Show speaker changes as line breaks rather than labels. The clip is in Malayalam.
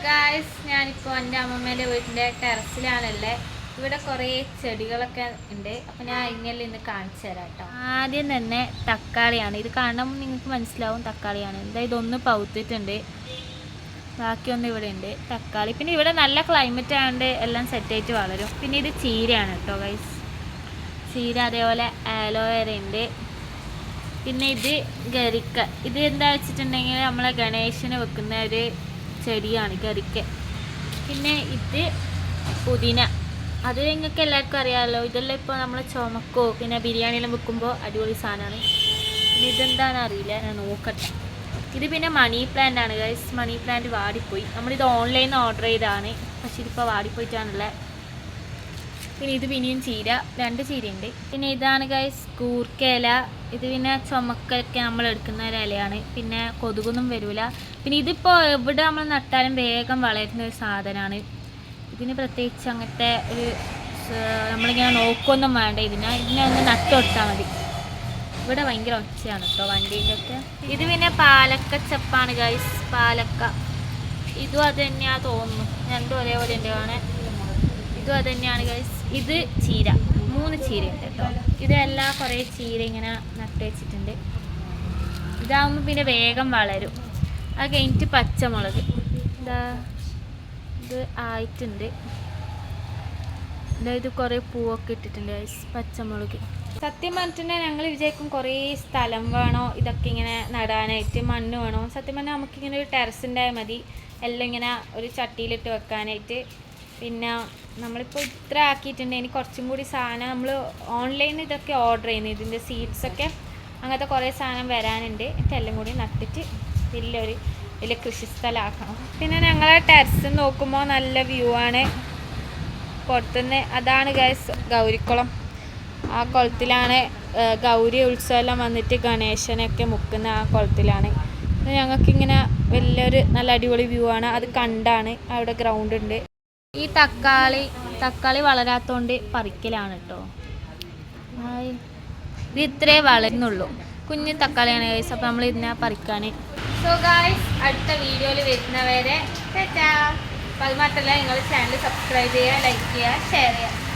ഗായ്സ് ഞാനിപ്പോൾ എൻ്റെ അമ്മമ്മേൻ്റെ വീട്ടിൻ്റെ ടെറസിലാണല്ലേ. ഇവിടെ കുറേ ചെടികളൊക്കെ ഉണ്ട്. അപ്പോൾ ഞാൻ ഇങ്ങനെ ഇന്ന് കാണിച്ചു തരാം കേട്ടോ. ആദ്യം തന്നെ തക്കാളിയാണ്. ഇത് കാണുമ്പോൾ നിങ്ങൾക്ക് മനസ്സിലാവും തക്കാളിയാണ്. എന്താ ഇതൊന്ന് പൗത്തിട്ടുണ്ട്, ബാക്കിയൊന്നും ഇവിടെ ഉണ്ട് തക്കാളി. പിന്നെ ഇവിടെ നല്ല ക്ലൈമറ്റ് ആയതുകൊണ്ട് എല്ലാം സെറ്റായിട്ട് വളരും. പിന്നെ ഇത് ചീരയാണ് കേട്ടോ ഗൈസ്, ചീര. അതേപോലെ ആലോവേര ഉണ്ട്. പിന്നെ ഇത് ഗരിക്ക. ഇത് എന്താ വെച്ചിട്ടുണ്ടെങ്കിൽ നമ്മളെ ഗണേശന് വെക്കുന്ന ഒരു ചെടിയാണ് ഗരിക്ക. പിന്നെ ഇത് പുതിന. അത് നിങ്ങൾക്ക് എല്ലാവർക്കും അറിയാമല്ലോ. ഇതെല്ലാം ഇപ്പോൾ നമ്മൾ ചുമക്കോ പിന്നെ ബിരിയാണിയെല്ലാം വെക്കുമ്പോൾ അടിപൊളി സാധനമാണ്. പിന്നെ ഇതെന്താണെന്ന് അറിയില്ല, ഞാൻ നോക്കട്ടെ. ഇത് പിന്നെ മണി പ്ലാന്റ് ആണ് ഗൈസ്. മണി പ്ലാന്റ് വാടിപ്പോയി. നമ്മളിത് ഓൺലൈനിൽ നിന്ന് ഓർഡർ ചെയ്തതാണ്, പക്ഷെ ഇതിപ്പോൾ വാടിപ്പോയിട്ടാണുള്ളത്. പിന്നെ ഇത് പിന്നെയും ചീര, 2 ചീരയുണ്ട്. പിന്നെ ഇതാണ് ഗൈസ് കൂർക്കയില. ഇത് പിന്നെ ചുമക്കൊക്കെ നമ്മൾ എടുക്കുന്ന ഒരു ഇലയാണ്. പിന്നെ കൊതുകൊന്നും വരില്ല. പിന്നെ ഇതിപ്പോൾ എവിടെ നമ്മൾ നട്ടാലും വേഗം വളരുന്ന ഒരു സാധനമാണ്. ഇതിന് പ്രത്യേകിച്ച് അങ്ങനത്തെ ഒരു നമ്മളിങ്ങനെ നോക്കൊന്നും വേണ്ട. ഇതിനെ ഒന്ന് നട്ടുകൊടുത്താൽ മതി. ഇവിടെ ഭയങ്കര ഒച്ചയാണ് കേട്ടോ വണ്ടീൻ്റെ ഒക്കെ. ഇത് പിന്നെ പാലക്കച്ചപ്പാണ് ഗൈസ്, പാലക്ക. ഇതും അത് തന്നെയാണ് തോന്നുന്നു, രണ്ടും ഒരേപോലെ ഉണ്ട് കാണാൻ. ഇതും അത് തന്നെയാണ് ഗൈസ്. ഇത് ചീര, 3 ചീരയുണ്ട് കേട്ടോ. ഇതെല്ലാം കുറേ ചീര ഇങ്ങനെ നട്ട് വെച്ചിട്ടുണ്ട്. ഇതാകുമ്പോൾ പിന്നെ വേഗം വളരും. അത് കഴിഞ്ഞിട്ട് പച്ചമുളക്. ഇതാ ഇത് ആയിട്ടുണ്ട്. ഇത് കുറേ പൂവൊക്കെ ഇട്ടിട്ടുണ്ട് ഗൈസ്, പച്ചമുളക്. സത്യം പറഞ്ഞിട്ടുണ്ടെങ്കിൽ ഞങ്ങൾ വിചാരിക്കും കുറേ സ്ഥലം വേണോ ഇതൊക്കെ ഇങ്ങനെ നടാനായിട്ട്, മണ്ണ് വേണോ. സത്യം പറഞ്ഞാൽ നമുക്കിങ്ങനെ ഒരു ടെറസുണ്ടായാൽ മതി, എല്ലാം ഇങ്ങനെ ഒരു ചട്ടിയിലിട്ട് വെക്കാനായിട്ട്. പിന്നെ നമ്മളിപ്പോൾ ഇത്ര ആക്കിയിട്ടുണ്ട്. ഇനി കുറച്ചും കൂടി സാധനം നമ്മൾ ഓൺലൈനിൽ ഇതൊക്കെ ഓർഡർ ചെയ്യുന്നത്, ഇതിൻ്റെ സീഡ്സൊക്കെ അങ്ങനത്തെ കുറേ സാധനം വരാനുണ്ട്. എല്ലാം കൂടി നട്ടിട്ട് വലിയ കൃഷിസ്ഥലമാക്കണം. പിന്നെ ഞങ്ങളെ ടെറസ് നോക്കുമ്പോൾ നല്ല വ്യൂ ആണ് പുറത്തുനിന്ന്. അതാണ് ഗൈസ് ഗൗരിക്കുളം. ആ കുളത്തിലാണ് ഗൗരി ഉത്സവമെല്ലാം വന്നിട്ട് ഗണേശനൊക്കെ മുക്കുന്ന ആ കുളത്തിലാണ്. ഞങ്ങൾക്കിങ്ങനെ വലിയൊരു നല്ല അടിപൊളി വ്യൂ ആണ്. അത് കണ്ടാണ് അവിടെ ഗ്രൗണ്ട് ഉണ്ട്. ഈ തക്കാളി വളരാത്തോണ്ട് പറിക്കലാണ് കേട്ടോ. ഇത് ഇത്രേ വളരുന്നുള്ളൂ, കുഞ്ഞു തക്കാളിയാണ് ഗൈസ്. അപ്പോൾ നമ്മൾ ഇതിനെ പറിക്കാൻ. സോ ഗൈസ്, അടുത്ത വീഡിയോയിൽ വരുന്നവരെ ടാറ്റാ. അപ്പോൾ അത് മാത്രമല്ല, നിങ്ങൾ ചാനൽ സബ്സ്ക്രൈബ് ചെയ്യുക, ലൈക്ക് ചെയ്യുക, ഷെയർ ചെയ്യുക.